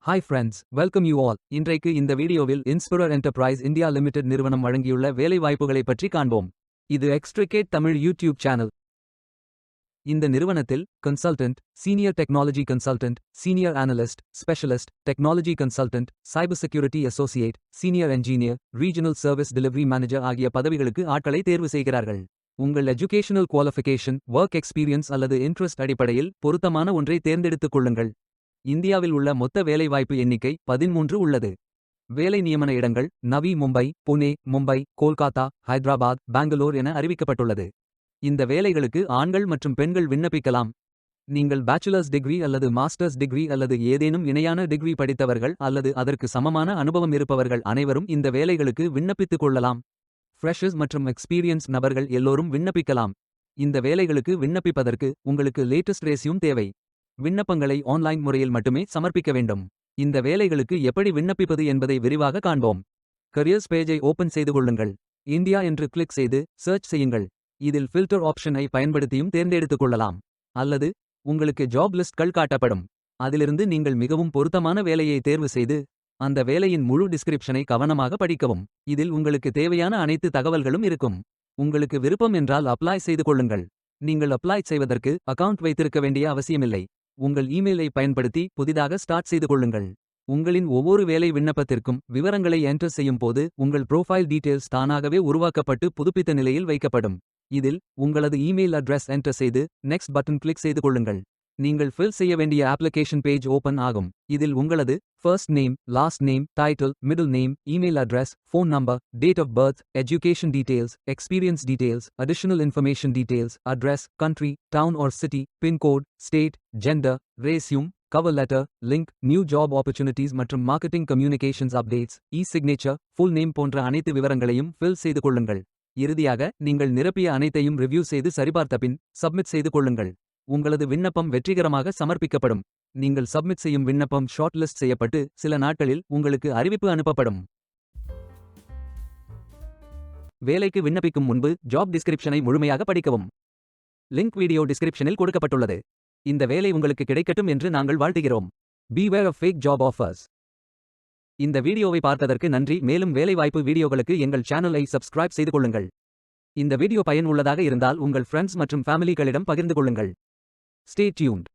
Hi friends, welcome you all. இன்றைக்கு இந்த வீடியோவில் இன்ஸ்பிரர் என்டர்பிரைஸ் இந்தியா லிமிடெட் நிறுவனம் வழங்கியுள்ள வேலை வாய்ப்புகளை பற்றி காண்போம். இது எக்ஸ்ட்ரிகேட் தமிழ் யூடியூப் சேனல். இந்த நிறுவனத்தில் consultant, senior technology consultant, senior analyst, specialist, technology consultant, cyber security associate, senior engineer, regional service delivery manager ஆகிய பதவிகளுக்கு ஆட்களை தேர்வு செய்கிறார்கள். உங்கள் எஜுகேஷனல் குவாலிஃபிகேஷன், ஒர்க் எக்ஸ்பீரியன்ஸ் அல்லது இன்ட்ரெஸ்ட் அடிப்படையில் பொருத்தமான ஒன்றை தேர்ந்தெடுத்துக் கொள்ளுங்கள். இந்தியாவில் உள்ள மொத்த வேலைவாய்ப்பு எண்ணிக்கை 13 உள்ளது. வேலை நியமன இடங்கள் நவி மும்பை, புனே, மும்பை, கோல்காத்தா, ஹைதராபாத், பெங்களூர் என அறிவிக்கப்பட்டுள்ளது. இந்த வேலைகளுக்கு ஆண்கள் மற்றும் பெண்கள் விண்ணப்பிக்கலாம். நீங்கள் பேச்சுலர்ஸ் டிகிரி அல்லது மாஸ்டர்ஸ் டிகிரி அல்லது ஏதேனும் இணையான டிகிரி படித்தவர்கள் அல்லது அதற்கு சமமான அனுபவம் இருப்பவர்கள் அனைவரும் இந்த வேலைகளுக்கு விண்ணப்பித்துக் கொள்ளலாம். ஃப்ரெஷர்ஸ் மற்றும் எக்ஸ்பீரியன்ஸ் நபர்கள் எல்லோரும் விண்ணப்பிக்கலாம். இந்த வேலைகளுக்கு விண்ணப்பிப்பதற்கு உங்களுக்கு லேட்டஸ்ட் ரெஸ்யூம் தேவை. விண்ணப்பங்களை ஆன்லைன் முறையில் மட்டுமே சமர்ப்பிக்க வேண்டும். இந்த வேலைகளுக்கு எப்படி விண்ணப்பிப்பது என்பதை விரிவாக காண்போம். கரியர்ஸ் பேஜை ஓபன் செய்து கொள்ளுங்கள். இந்தியா என்று கிளிக் செய்து சர்ச் செய்யுங்கள். இதில் ஃபில்டர் ஆப்ஷனை பயன்படுத்தியும் தேர்ந்தெடுத்துக் கொள்ளலாம். அல்லது உங்களுக்கு ஜாப் லிஸ்ட்கள் காட்டப்படும். அதிலிருந்து நீங்கள் மிகவும் பொருத்தமான வேலையை தேர்வு செய்து அந்த வேலையின் முழு டிஸ்கிரிப்ஷனை கவனமாக படிக்கவும். இதில் உங்களுக்கு தேவையான அனைத்து தகவல்களும் இருக்கும். உங்களுக்கு விருப்பம் என்றால் அப்ளை செய்து கொள்ளுங்கள். நீங்கள் அப்ளை செய்வதற்கு அக்கவுண்ட் வைத்திருக்க வேண்டிய அவசியமில்லை. உங்கள் இமெயிலை பயன்படுத்தி புதிதாக ஸ்டார்ட் செய்து கொள்ளுங்கள். உங்களின் ஒவ்வொரு வேலை விண்ணப்பத்திற்கும் விவரங்களை என்டர் செய்யும் போது உங்கள் ப்ரோஃபைல் டீட்டெயில்ஸ் தானாகவே உருவாக்கப்பட்டு புதுப்பித்த நிலையில் வைக்கப்படும். இதில் உங்களது இமெயில் அட்ரஸ் என்டர் செய்து நெக்ஸ்ட் பட்டன் கிளிக் செய்து கொள்ளுங்கள். நீங்கள் ஃபில் செய்ய வேண்டிய அப்ளிகேஷன் பேஜ் ஓபன் ஆகும். இதில் உங்களது first name, last name, title, middle name, email address, phone number, date of birth, education details, experience details, additional information details, address, country, town or city, pincode, state, gender, resume, cover letter, link, new job opportunities மற்றும் marketing communications updates, signature, full name போன்ற அனைத்து விவரங்களையும் fill செய்து கொள்ளுங்கள். இறுதியாக நீங்கள் நிரப்பிய அனைத்தையும் review செய்து சரிபார்த்த பின் சப்மிட் செய்து கொள்ளுங்கள். உங்களது விண்ணப்பம் வெற்றிகரமாக சமர்ப்பிக்கப்படும். நீங்கள் சப்மிட் செய்யும் விண்ணப்பம் ஷார்ட் லிஸ்ட் செய்யப்பட்டு சில நாட்களில் உங்களுக்கு அறிவிப்பு அனுப்பப்படும். வேலைக்கு விண்ணப்பிக்கும் முன்பு ஜாப் டிஸ்கிரிப்ஷனை முழுமையாக படிக்கவும். லிங்க் வீடியோ டிஸ்கிரிப்ஷனில் கொடுக்கப்பட்டுள்ளது. இந்த வேலை உங்களுக்கு கிடைக்கட்டும் என்று நாங்கள் வாழ்த்துகிறோம். Beware of fake job offers. இந்த வீடியோவை பார்த்ததற்கு நன்றி. மேலும் வேலைவாய்ப்பு வீடியோகளுக்கு எங்கள் சேனலை சப்ஸ்கிரைப் செய்து கொள்ளுங்கள். இந்த வீடியோ பயனுள்ளதாக இருந்தால் உங்கள் ஃப்ரெண்ட்ஸ் மற்றும் ஃபேமிலிகளிடம் பகிர்ந்து கொள்ளுங்கள். Stay tuned.